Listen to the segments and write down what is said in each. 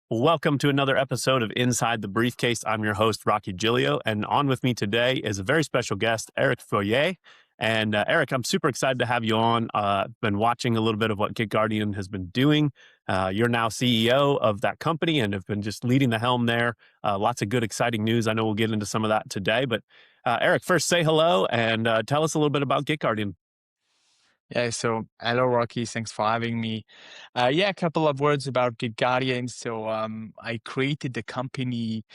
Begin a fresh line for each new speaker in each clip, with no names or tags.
Welcome to another episode of Inside the Briefcase. I'm your host, Rocky Giglio, and on with me today is a very special guest, Eric Fourrier. And Eric, I'm super excited to have you on. I've been watching a little bit of what GitGuardian has been doing. You're now CEO of that company and have been just leading the helm there. Lots of good, exciting news. I know we'll get into some of that today. But Eric, first say hello and tell us a little bit about GitGuardian.
Yeah, so hello, Rocky. Thanks for having me. A couple of words about GitGuardian. I created the company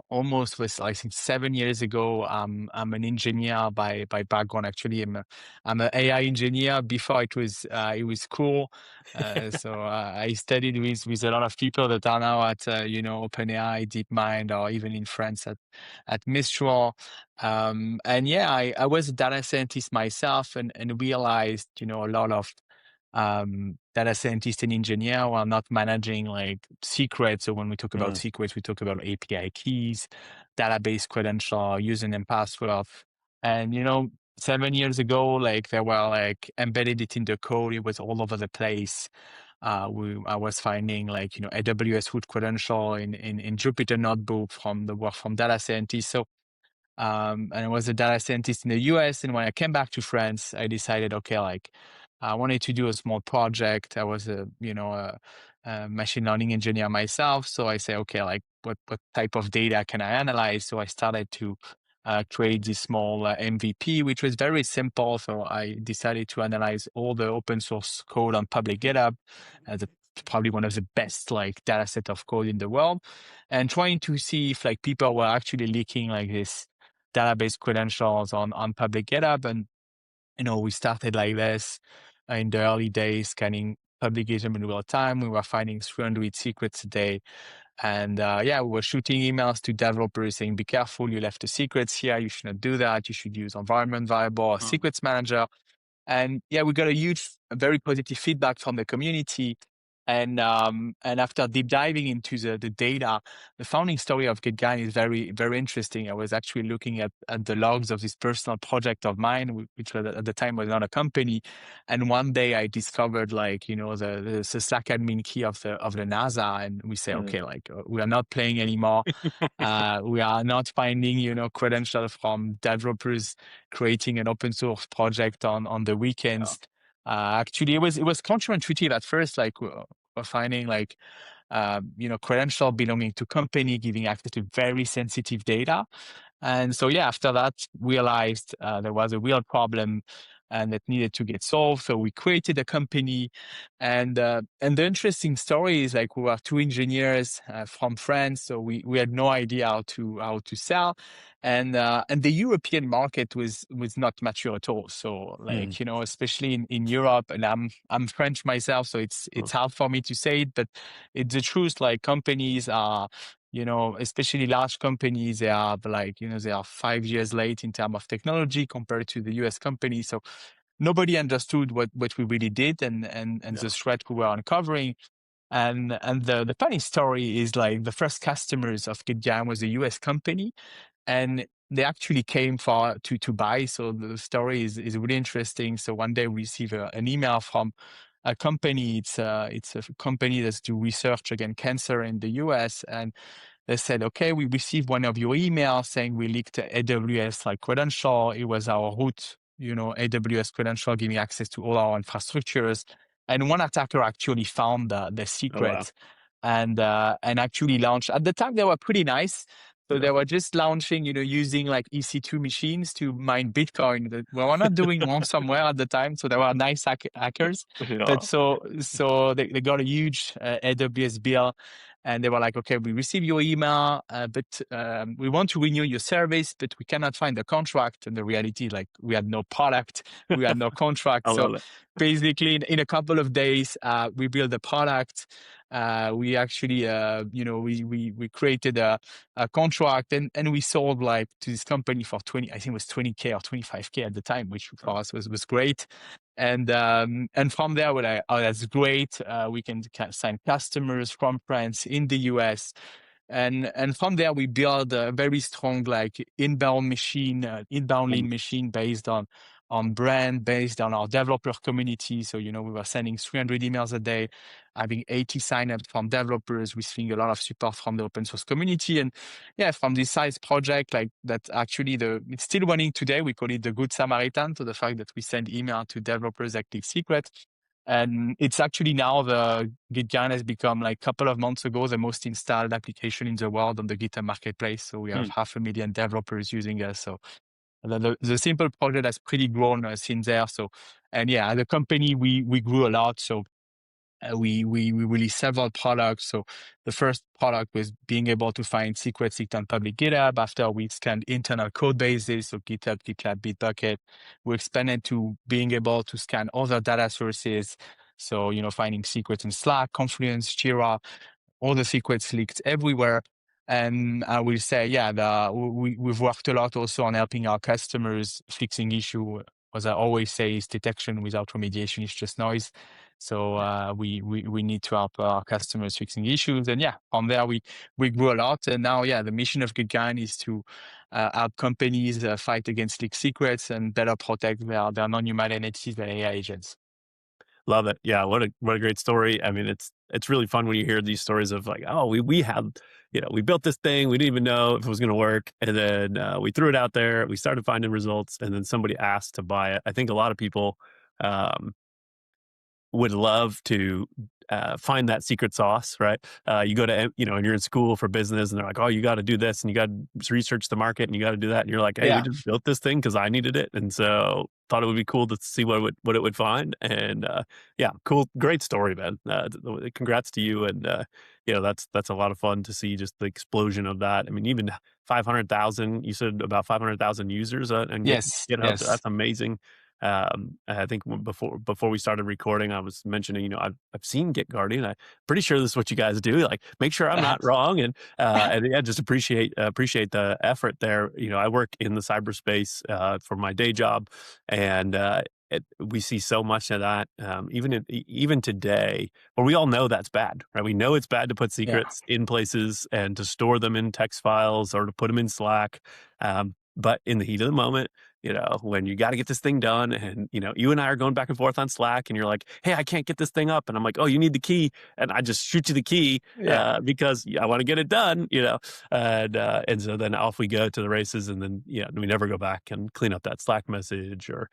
almost was I think 7 years ago. I'm an engineer by background. Actually, I'm an AI engineer. Before it was cool. I studied with a lot of people that are now at OpenAI, DeepMind, or even in France at Mistral. I was a data scientist myself and realized, a lot of data scientists and engineer who are not managing like secrets. So when we talk about secrets, we talk about API keys, database credential, username, password. And, 7 years ago, like they were like embedded it in the code. It was all over the place. I was finding like, AWS root credential in Jupyter Notebook from the work from data scientists. And I was a data scientist in the US. And when I came back to France, I decided, okay, like I wanted to do a small project. I was a machine learning engineer myself. So I say, okay, like what type of data can I analyze? So I started to create this small MVP, which was very simple. So I decided to analyze all the open source code on public GitHub as probably one of the best like data set of code in the world, and trying to see if like people were actually leaking like this database credentials on public GitHub. And we started like this in the early days, scanning public GitHub in real time. We were finding 300 secrets a day. And we were shooting emails to developers saying, be careful, you left the secrets here. You should not do that. You should use environment variable or secrets manager. And we got a very positive feedback from the community. And after deep diving into the data, the founding story of GitGuardian is very, very interesting. I was actually looking at the logs of this personal project of mine, which at the time was not a company. And one day I discovered like, the Slack admin key of the NASA. And we say, okay, like we are not playing anymore. We are not finding, credentials from developers creating an open source project on the weekends. Actually, it was counterintuitive at first. Like we're finding like credential belonging to company, giving access to very sensitive data. And so after that, realized there was a real problem and that needed to get solved. So we created a company, and the interesting story is like we were two engineers from France, so we had no idea how to sell, and the European market was not mature at all. So like especially in Europe, and I'm French myself, so it's hard for me to say it, but it's the truth. Like companies are, especially large companies, they are like, they are 5 years late in terms of technology compared to the US companies. So nobody understood what we really did and the threat we were uncovering. And the funny story is like the first customers of GitGuardian was a US company, and they actually came to buy. So the story is really interesting. So one day we receive an email from a company. It's a company that's do research against cancer in the US, and they said, okay, we received one of your emails saying we leaked AWS like credential. It was our root, AWS credential giving access to all our infrastructures. And one attacker actually found the secret and actually launched. At the time, they were pretty nice. So they were just launching, using like EC2 machines to mine Bitcoin. We were not doing ransomware at the time, so they were nice hackers. But so they got a huge AWS bill, and they were like, okay, we received your email, but we want to renew your service, but we cannot find the contract. And the reality, like, we had no product, we had no contract. So basically, in a couple of days, we built the product. We actually, we created a contract, and we sold like to this company for 20, I think it was 20K or 25K at the time, which for us was great. And from there, we're like, oh, that's great. We can sign customers from France in the US. And from there, we build a very strong like inbound lead machine based on on brand based on our developer community. So, we were sending 300 emails a day, having 80 signups from developers, receiving a lot of support from the open source community. And yeah, from this size project, like that actually it's still running today. We call it the Good Samaritan, to the fact that we send email to developers that keep secret. And it's actually now the GitGuardian has become, like a couple of months ago, the most installed application in the world on the GitHub marketplace. So we have 500,000 developers using us. So the simple project has pretty grown since there. So, and yeah, as a company, we grew a lot. So we released several products. So the first product was being able to find secrets leaked on public GitHub. After we scanned internal code bases, so GitHub, GitLab, Bitbucket. We expanded to being able to scan other data sources. So, finding secrets in Slack, Confluence, Jira, all the secrets leaked everywhere. And I will say, yeah, we've worked a lot also on helping our customers fixing issue. As I always say, is detection without remediation is just noise. So we need to help our customers fixing issues. And yeah, from there we grew a lot. And now, yeah, the mission of GitGuardian is to help companies fight against leaked secrets and better protect their non-human entities and AI agents.
Love it. Yeah, what a great story. I mean, it's really fun when you hear these stories of like, oh, we had, we built this thing, we didn't even know if it was going to work, and then we threw it out there, we started finding results, and then somebody asked to buy it. I think a lot of people um, would love to find that secret sauce, right? You go to, and you're in school for business and they're like, oh, you got to do this and you got to research the market and you got to do that. And you're like, hey, we
Yeah.
just built this thing because I needed it. And so thought it would be cool to see what it would find. And yeah, cool. Great story, man. Congrats to you. And, that's a lot of fun to see just the explosion of that. I mean, even 500,000, you said about 500,000 users and
Yes.
GitHub.
Yes.
That's amazing. I think before we started recording, I was mentioning, I've seen GitGuardian. I'm pretty sure this is what you guys do. Like, make sure I'm not wrong, and yeah, just appreciate the effort there. I work in the cyberspace for my day job, and we see so much of that, even today, where we all know that's bad, right? We know it's bad to put
Yeah.
secrets in places and to store them in text files or to put them in Slack. But in the heat of the moment, when you got to get this thing done and, you and I are going back and forth on Slack and you're like, hey, I can't get this thing up. And I'm like, oh, you need the key. And I just shoot you the key
Yeah.
because I want to get it done, and so then off we go to the races. And then, we never go back and clean up that Slack message or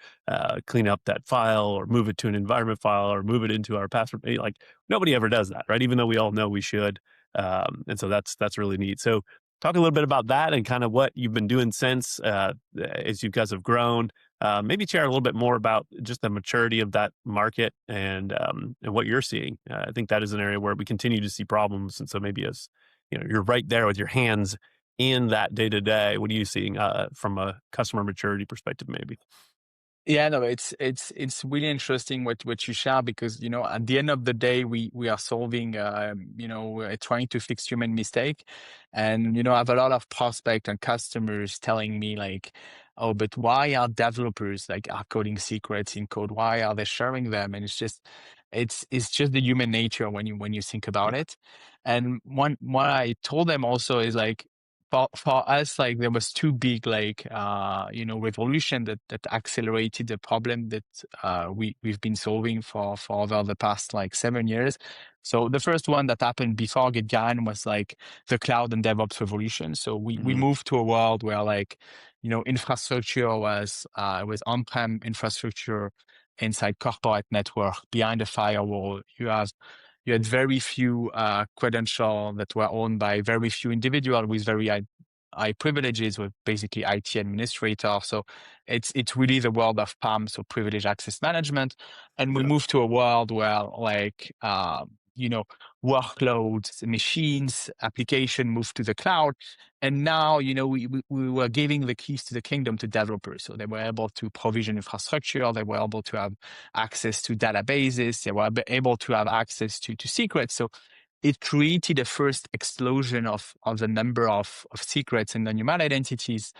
clean up that file or move it to an environment file or move it into our password. Like nobody ever does that, right? Even though we all know we should. And so that's really neat. So talk a little bit about that and kind of what you've been doing since as you guys have grown. Maybe share a little bit more about just the maturity of that market and what you're seeing. I think that is an area where we continue to see problems, and so maybe as you're right there with your hands in that day to day. What are you seeing from a customer maturity perspective? Maybe.
Yeah, no, it's really interesting what you share, because at the end of the day we are solving we're trying to fix human mistake. And I have a lot of prospect and customers telling me like, oh, but why are developers like are coding secrets in code? Why are they sharing them? And it's just the human nature when you think about
Yeah.
it. And what I told them also is like, for us, like there was two big like revolution that accelerated the problem that we've been solving for over the past like 7 years. So the first one that happened before GitGuardian was like the cloud and DevOps revolution. So we
Hmm.
moved to a world where like infrastructure was on-prem infrastructure inside corporate network behind a firewall. You had very few credentials that were owned by very few individuals with very high privileges, with basically IT administrator. So it's really the world of PAM, so privileged access management. And we
Yeah.
moved to a world where like workloads, machines, application moved to the cloud. And now, we were giving the keys to the kingdom to developers. So they were able to provision infrastructure, they were able to have access to databases, they were able to have access to secrets. So it created a first explosion of the number of secrets and non-human identities.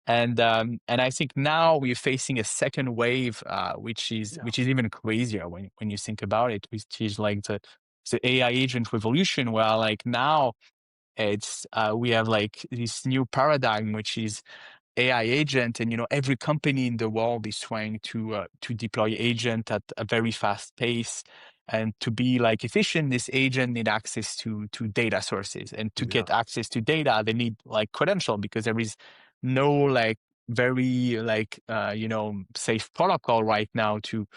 And I think now we're facing a second wave, which is
Yeah.
which is even crazier when you think about it, which is like the AI agent revolution, where like now it's we have like this new paradigm, which is AI agent, and every company in the world is trying to deploy agent at a very fast pace. And to be like efficient, this agent need access to data sources, and to
Yeah.
get access to data, they need like credential, because there is no like very like safe protocol right now to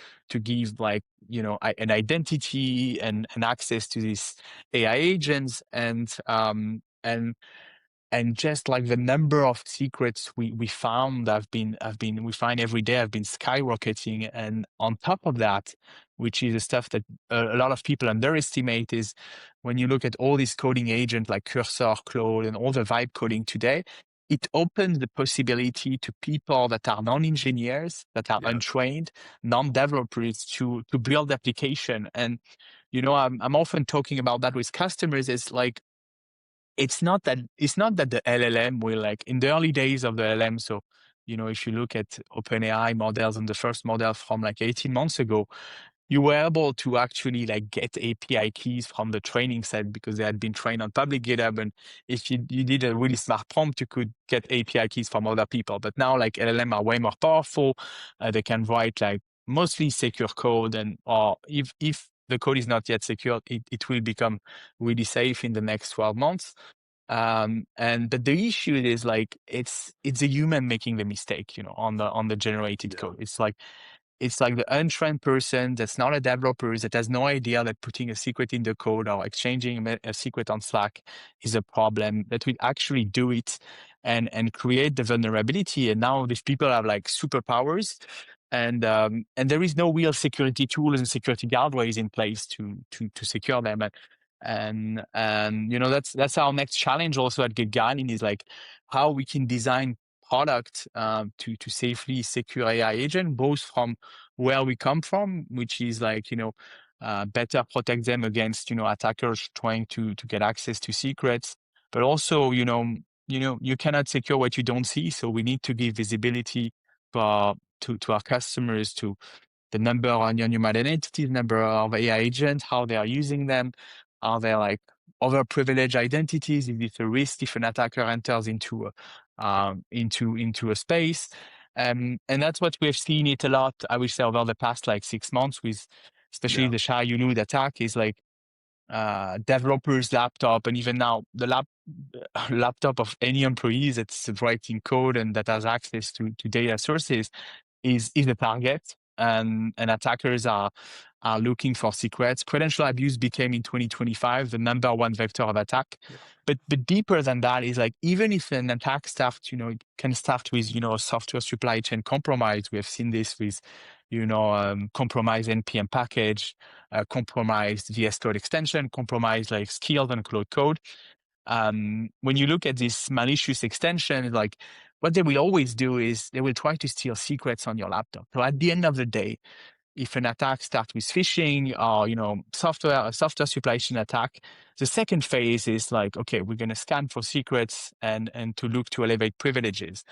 give like an identity and access to these AI agents. And just like the number of secrets we found have been we find every day have been skyrocketing. And on top of that, which is the stuff that a lot of people underestimate, is when you look at all these coding agents like Cursor, Claude, and all the vibe coding today, it opens the possibility to people that are non-engineers, that are
Yeah.
untrained, non-developers, to build application. And I'm often talking about that with customers. It's like, it's not that the LLM will, like, in the early days of the LLM. So, if you look at OpenAI models and the first model from like 18 months ago, you were able to actually like get API keys from the training set because they had been trained on public GitHub. And if you did a really smart prompt, you could get API keys from other people. But now like LLM are way more powerful. They can write like mostly secure code, and or if the code is not yet secured, it will become really safe in the next 12 months. And but the issue is like it's a human making the mistake, on the generated
Yeah.
code. It's like the untrained person that's not a developer, that has no idea that putting a secret in the code or exchanging a secret on Slack is a problem, that will actually do it and create the vulnerability. And now these people have like superpowers, and there is no real security tools and security guardrails in place to secure them. And that's our next challenge also at GitGuardian, is like how we can design product to safely secure AI agent, both from where we come from, which is like better protect them against attackers trying to get access to secrets, but also you cannot secure what you don't see. So we need to give visibility to our customers, to the number on your human identities, number of AI agents, how they are using them. Are they like overprivileged identities? Is it a risk if an attacker enters into a space? And that's what we've seen it a lot, I would say, over the past like 6 months, with especially
Yeah.
the Shah Yunus attack. Is like developers' laptop, and even now the laptop of any employee that's writing code and that has access to data sources is a target, and attackers are looking for secrets. Credential abuse became in 2025 the number one vector of attack.
Yeah.
But deeper than that is like, even if an attack starts, it can start with a software supply chain compromise. We have seen this with compromised NPM package, compromised VS Code extension, compromised like skilled and Cloud code. When you look at this malicious extension, like what they will always do is they will try to steal secrets on your laptop. So at the end of the day, if an attack starts with phishing or software supply chain attack, the second phase is like, okay, we're going to scan for secrets and to look to elevate privileges.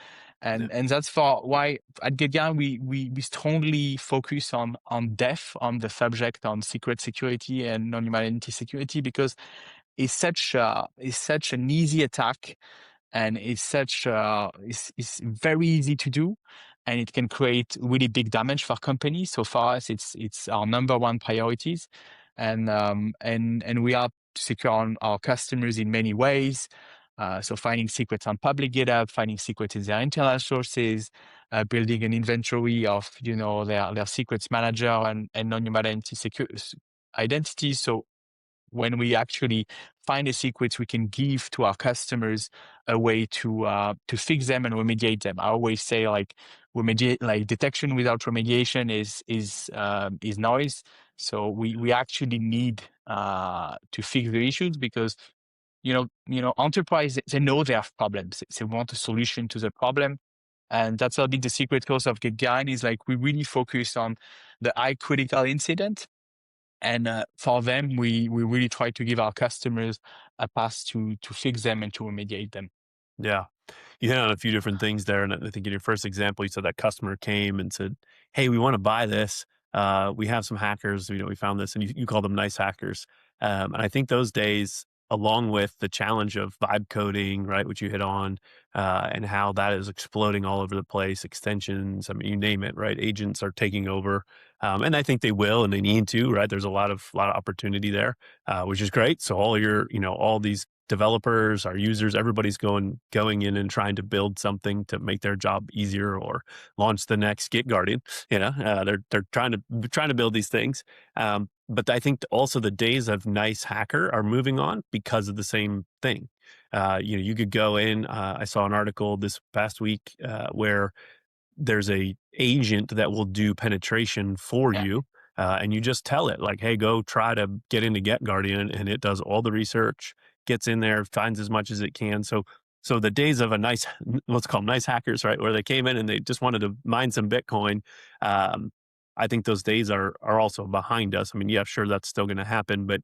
Yeah.
And that's for why at GitGuardian we strongly focus on depth on the subject, on secret security and non-human identity security, because it's such an easy attack, and it's very easy to do, and it can create really big damage for companies. So for us, it's our number one priorities, and we are secure on our customers in many ways. So finding secrets on public GitHub, finding secrets in their internal sources, building an inventory of their secrets manager and non-human identities. So when we actually find a secret, we can give to our customers a way to fix them and remediate them. I always say like detection without remediation is noise. So we actually need to fix the issues, because enterprise, they know they have problems. They want a solution to the problem. And that's a bit the secret sauce of GitGuardian, is like we really focus on the high critical incident. And for them, we really try to give our customers a path to fix them and to remediate them.
Yeah. You hit on a few different things there. And I think in your first example, you said that customer came and said, "Hey, we want to buy this. We have some hackers. We found this," and you call them nice hackers. And I think those days along with the challenge of vibe coding, right, which you hit on, and how that is exploding all over the place. Extensions, I mean, you name it, right? Agents are taking over, and I think they will, and they need to, right? There's a lot of opportunity there, which is great. So all your, all these developers, our users, everybody's going in and trying to build something to make their job easier or launch the next GitGuardian. They're trying to build these things. But I think also the days of nice hacker are moving on because of the same thing. You could go in. I saw an article this past week where there's a agent that will do penetration for
Yeah.
you, and you just tell it like, "Hey, go try to get into GetGuardian," and it does all the research, gets in there, finds as much as it can. So the days of a nice, let's call them nice hackers, right, where they came in and they just wanted to mine some Bitcoin. Um, I think those days are also behind us. I mean, yeah, sure, that's still going to happen, but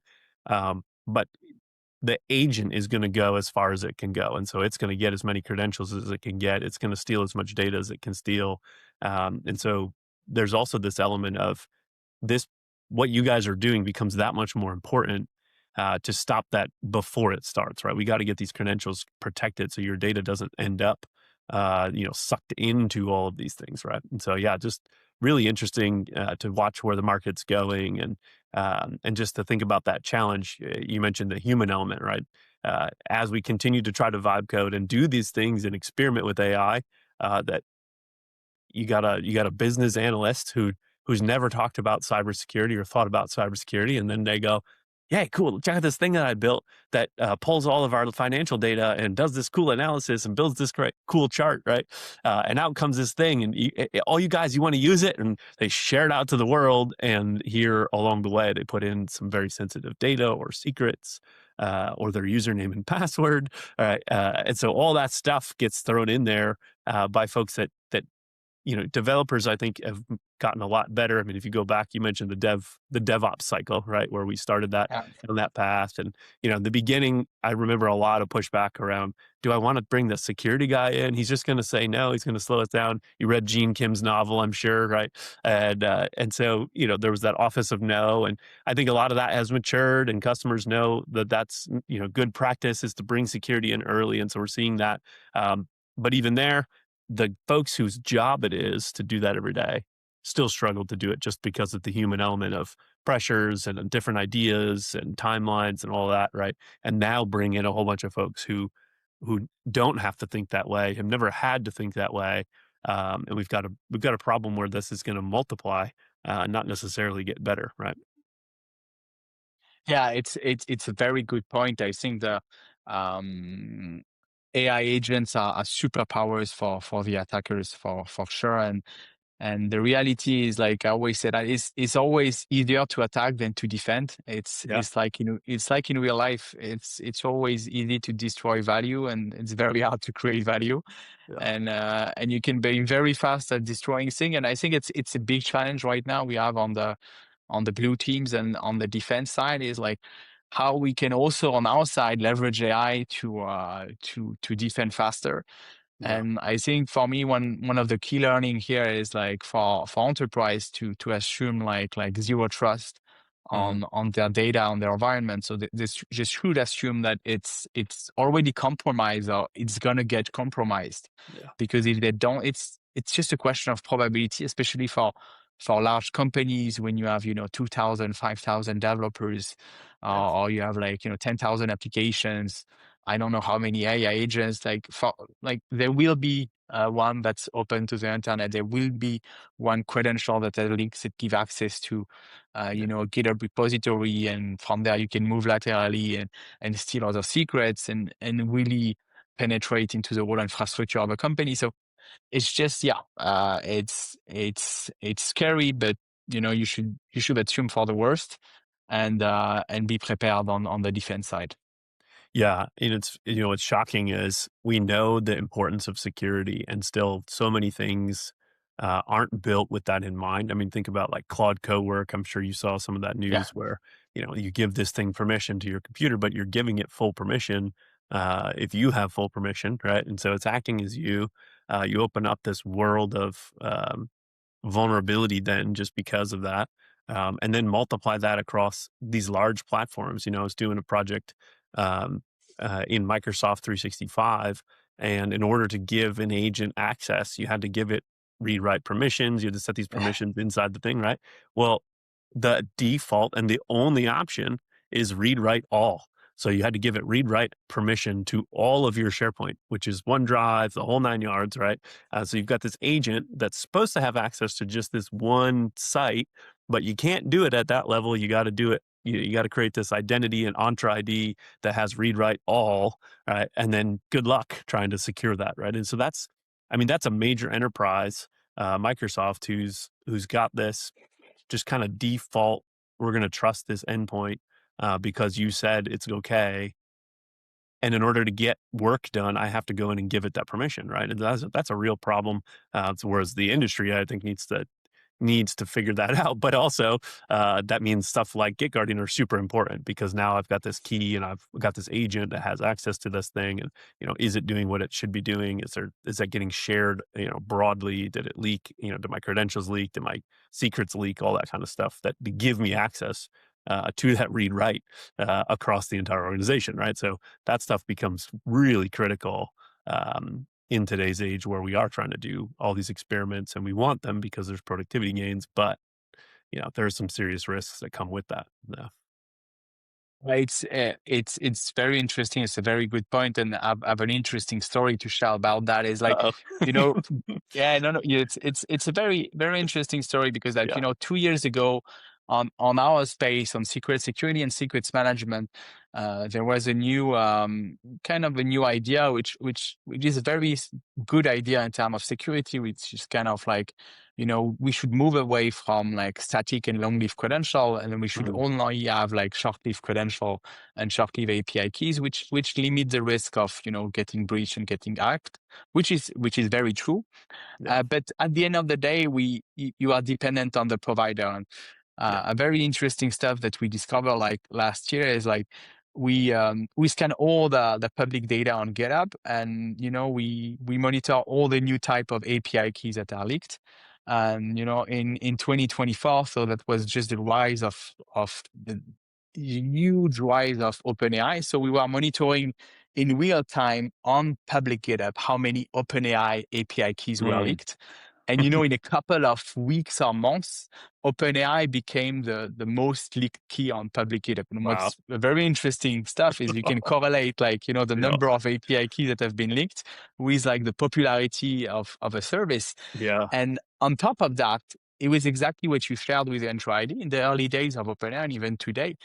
the agent is going to go as far as it can go. And so it's going to get as many credentials as it can get. It's going to steal as much data as it can steal. And so there's also this element of this, what you guys are doing becomes that much more important to stop that before it starts, right? We got to get these credentials protected so your data doesn't end up, sucked into all of these things, right? And so, yeah, just really interesting to watch where the market's going and just to think about that challenge. You mentioned the human element, right? As we continue to try to vibe code and do these things and experiment with AI, that you got a business analyst who's never talked about cybersecurity or thought about cybersecurity, and then they go, "Yeah, cool. Check out this thing that I built that pulls all of our financial data and does this cool analysis and builds this great cool chart, right?" And out comes this thing, and all you guys, you want to use it, and they share it out to the world. And here along the way, they put in some very sensitive data or secrets. Or their username and password, right? And so all that stuff gets thrown in there by folks that developers, I think, have gotten a lot better. I mean, if you go back, you mentioned the DevOps cycle, right, where we started that
Yeah.
on that path. And in the beginning, I remember a lot of pushback around, do I want to bring the security guy in? He's just going to say no. He's going to slow us down. You read Gene Kim's novel, I'm sure, right? And so there was that office of no, and I think a lot of that has matured, and customers know that that's good practice is to bring security in early, and so we're seeing that. But even there, the folks whose job it is to do that every day still struggle to do it just because of the human element of pressures and different ideas and timelines and all that, right? And now bring in a whole bunch of folks who don't have to think that way, have never had to think that way, and we've got a problem where this is going to multiply, not necessarily get better, right?
Yeah, it's a very good point. I think the um, AI agents are superpowers for the attackers for sure. And the reality is, like I always said, that it's always easier to attack than to defend. It's
Yeah,
it's like it's like in real life. It's always easy to destroy value, and it's very hard to create value.
yeah,
And you can be very fast at destroying things. And I think it's a big challenge right now we have on the blue teams and on the defense side is like how we can also on our side leverage AI to defend faster.
yeah,
And I think for me, one of the key learning here is like for enterprise to assume like zero trust
mhm,
on their data, on their environment. So they just should assume that it's already compromised or it's gonna get compromised.
yeah,
Because if they don't, it's just a question of probability, especially for large companies when you have 2,000, 5,000 developers,
yeah,
or you have like 10,000 applications. I don't know how many AI agents. Like there will be one that's open to the internet. There will be one credential that has links that give access to
yeah,
a GitHub repository, and from there you can move laterally and steal other secrets and really penetrate into the whole infrastructure of a company. So it's just, yeah, it's scary, but you should assume for the worst and be prepared on the defense side.
Yeah, and it's what's shocking is we know the importance of security, and still so many things aren't built with that in mind. I mean, think about like Claude Cowork. I'm sure you saw some of that
Yeah.
news where you give this thing permission to your computer, but you're giving it full permission if you have full permission, right? And so it's acting as you. You open up this world of vulnerability then just because of that. And then multiply that across these large platforms. I was doing a project um, in Microsoft 365. And in order to give an agent access, you had to give it read write permissions. You had to set these permissions inside the thing, right? Well, the default and the only option is read write all. So you had to give it read write permission to all of your SharePoint, which is OneDrive, the whole 9 yards, right? So you've got this agent that's supposed to have access to just this one site, but you can't do it at that level. You got to do it. You got to create this identity and Entra ID that has read write all, right? And then good luck trying to secure that, right? And so that's, I mean, that's a major enterprise, Microsoft, who's got this just kind of default. We're going to trust this endpoint because you said it's okay. And in order to get work done, I have to go in and give it that permission, right? And that's a real problem. Whereas the industry, I think, needs to figure that out. But also, that means stuff like GitGuardian are super important because now I've got this key and I've got this agent that has access to this thing. And is it doing what it should be doing? Is that getting shared, broadly? Did it leak? Did my credentials leak? Did my secrets leak? All that kind of stuff that give me access to that read write across the entire organization, right? So that stuff becomes really critical. In today's age where we are trying to do all these experiments and we want them because there's productivity gains, but there's some serious risks that come with that. Yeah.
It's very interesting. It's a very good point, and I've an interesting story to share about that. Is like,
Uh-oh.
you know, yeah, no, yeah, it's a very very interesting story because like
Yeah.
2 years ago, on our space on security and secrets management, there was a new kind of a new idea which is a very good idea in terms of security, which is kind of like we should move away from like static and long-lived credential, and then we should
Mhm.
only have like short-lived credential and short-lived API keys, which limit the risk of getting breached and getting hacked, which is very true.
Yeah.
But at the end of the day, you are dependent on the provider. And
Yeah.
a very interesting stuff that we discovered like last year is like we scan all the public data on GitHub, and we monitor all the new type of API keys that are leaked. And in 2024, so that was just the rise of the huge rise of OpenAI. So we were monitoring in real time on public GitHub how many OpenAI API keys were
Mm.
leaked. And in a couple of weeks or months, OpenAI became the most leaked key on public GitHub. And
Wow.
what's very interesting stuff is you can correlate like the
Yeah.
number of API keys that have been leaked with like the popularity of a service.
Yeah.
And on top of that, it was exactly what you shared with Entra ID in the early days of OpenAI and even today.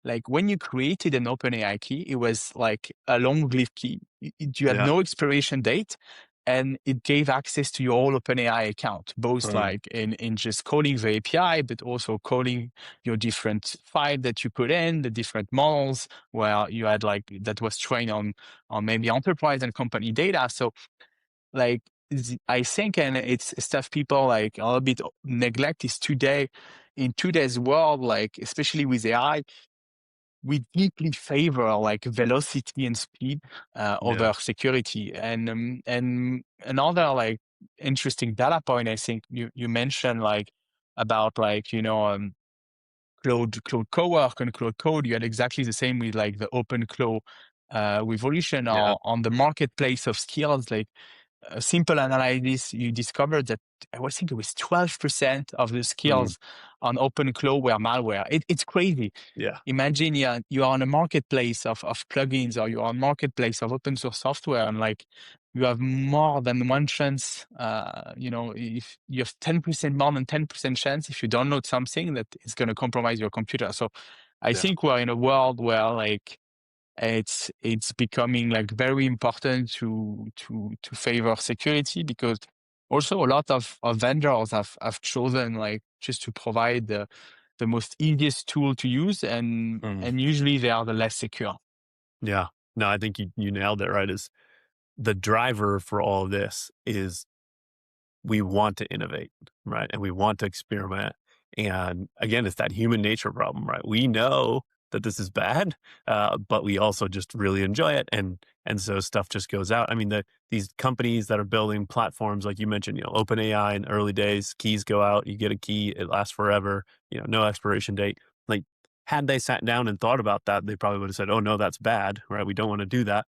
Like when you created an OpenAI key, it was like a long-lived key. You had
Yeah.
no expiration date, and it gave access to your whole OpenAI account, both
Mm.
like in just calling the API, but also calling your different file that you put in, the different models where you had like that was trained on maybe enterprise and company data. So like I think, and it's stuff people like a little bit neglect is today in today's world, like especially with AI, we deeply favor like velocity and speed
Yeah.
over security. And another like interesting data point, I think you mentioned like about like cloud co-work and cloud code. You had exactly the same with like the open cloud revolution
Yeah.
or on the marketplace of skills. Like a simple analysis, you discovered that I think it was 12% of the
Mm.
skills on OpenClaw were malware. It's crazy.
Yeah.
Imagine you are on a marketplace of plugins, or you are on a marketplace of open source software, and like you have more than one chance. If you have 10% more than 10% chance if you download something that is going to compromise your computer. So I
Yeah.
think we're in a world where like it's becoming like very important to favor security, because also a lot of vendors have chosen like just to provide the most easiest tool to use, and
Mm.
and usually they are the less secure.
Yeah. No, I think you nailed it, right? Is the driver for all of this is we want to innovate, right? And we want to experiment. And again, it's that human nature problem, right? We know that this is bad, but we also just really enjoy it, and so stuff just goes out. I mean, these companies that are building platforms, like you mentioned, OpenAI in the early days, keys go out, you get a key, it lasts forever, no expiration date. Like had they sat down and thought about that, they probably would have said, "Oh no, that's bad, right? We don't want to do that."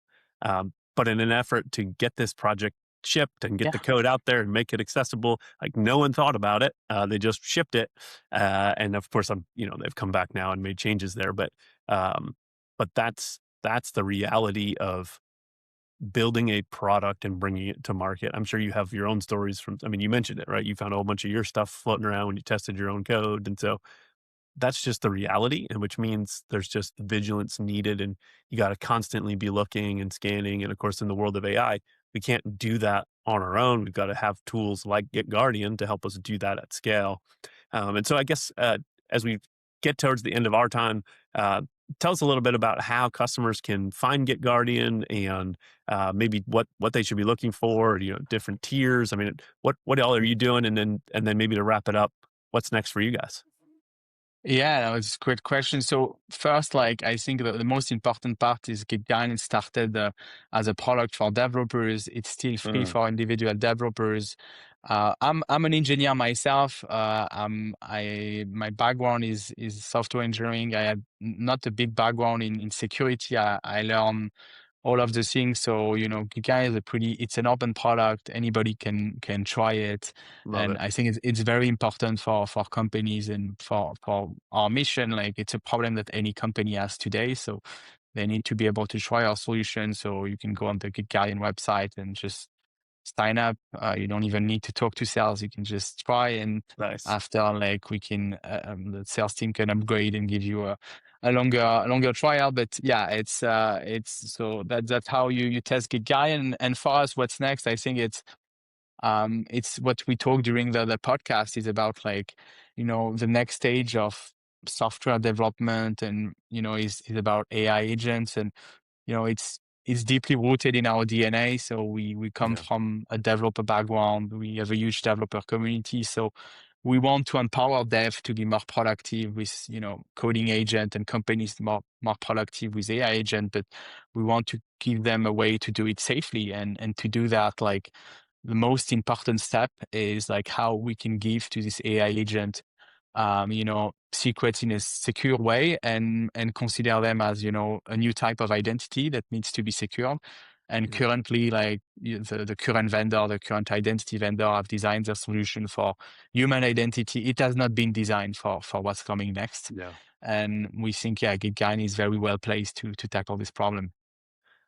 But in an effort to get this project shipped and get the
Yeah.
code out there and make it accessible, like no one thought about it. They just shipped it, and of course, they've come back now and made changes there. Um, but that's the reality of building a product and bringing it to market. I'm sure you have your own stories from. I mean, you mentioned it, right? You found a whole bunch of your stuff floating around when you tested your own code, and so that's just the reality, and which means there's just vigilance needed, and you got to constantly be looking and scanning. And of course, in the world of AI, we can't do that on our own. We've got to have tools like GitGuardian to help us do that at scale. And so, I guess as we get towards the end of our time, uh, tell us a little bit about how customers can find GitGuardian and maybe what they should be looking for. Different tiers. I mean, what all are you doing? And then maybe to wrap it up, what's next for you guys?
Yeah, that was a great question. So first, like I think the most important part is GitGuardian started as a product for developers. It's still free
Mm,
for individual developers. I'm an engineer myself. My background is software engineering. I have not a big background in security. I learn all of the things. So, Giga is it's an open product. Anybody can try it.
love
And
it.
I think it's very important for companies and for our mission. Like it's a problem that any company has today. So they need to be able to try our solution. So you can go on the GitGuardian website and just sign up. You don't even need to talk to sales. You can just try, and
Nice.
after, like, the sales team can upgrade and give you a longer trial. But yeah, it's so that's how you test GitGuy. And for us, what's next? I think it's what we talked during the podcast is about, like, the next stage of software development, and is about AI agents. And it's deeply rooted in our DNA. So we come
Yeah.
from a developer background. We have a huge developer community. So we want to empower dev to be more productive with coding agent, and companies more productive with AI agent. But we want to give them a way to do it safely, and to do that, like, the most important step is like how we can give to this AI agent secrets in a secure way, and consider them as, a new type of identity that needs to be secured. And
Yeah.
currently, like, the current vendor, the current identity vendor, have designed a solution for human identity. It has not been designed for what's coming next.
Yeah.
And we think, yeah, GitGuardian is very well placed to tackle this problem.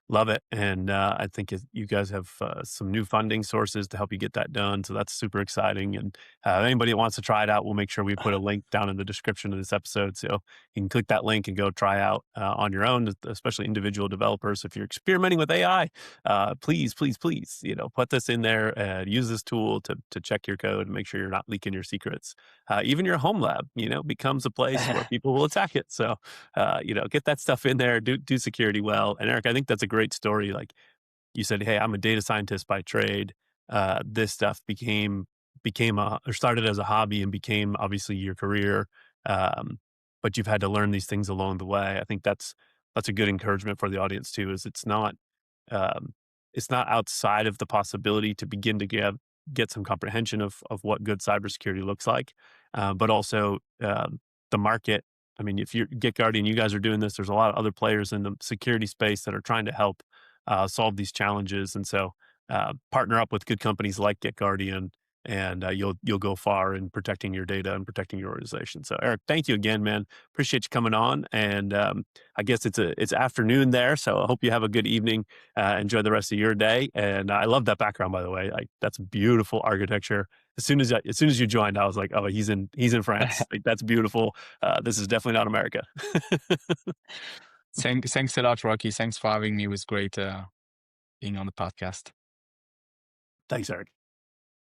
Love it. And I think you guys have some new funding sources to help you get that done. So that's super exciting. And anybody that wants to try it out, we'll make sure we put a link down in the description of this episode. So you can click that link and go try out on your own, especially individual developers. If you're experimenting with AI, please, please, please, put this in there and use this tool to check your code and make sure you're not leaking your secrets. Even your home lab, becomes a place where people will attack it. So, get that stuff in there, do security well. And Eric, I think that's a great story. Like you said, hey, I'm a data scientist by trade. This stuff became or started as a hobby and became obviously your career. Um, but you've had to learn these things along the way. I think that's a good encouragement for the audience too. Is um, it's not outside of the possibility to begin to get some comprehension of what good cybersecurity looks like, but also the market. I mean, if you Get Guardian, you guys are doing this. There's a lot of other players in the security space that are trying to help solve these challenges, and so partner up with good companies like Get Guardian, and you'll go far in protecting your data and protecting your organization. So, Eric, thank you again, man. Appreciate you coming on, and I guess it's afternoon there, so I hope you have a good evening. Enjoy the rest of your day, and I love that background, by the way. Like that's beautiful architecture. As soon as you joined, I was like, oh, he's in France. Like that's beautiful. This is definitely not America.
Thanks a lot, Rocky. Thanks for having me. It was great being on the podcast.
Thanks, Eric.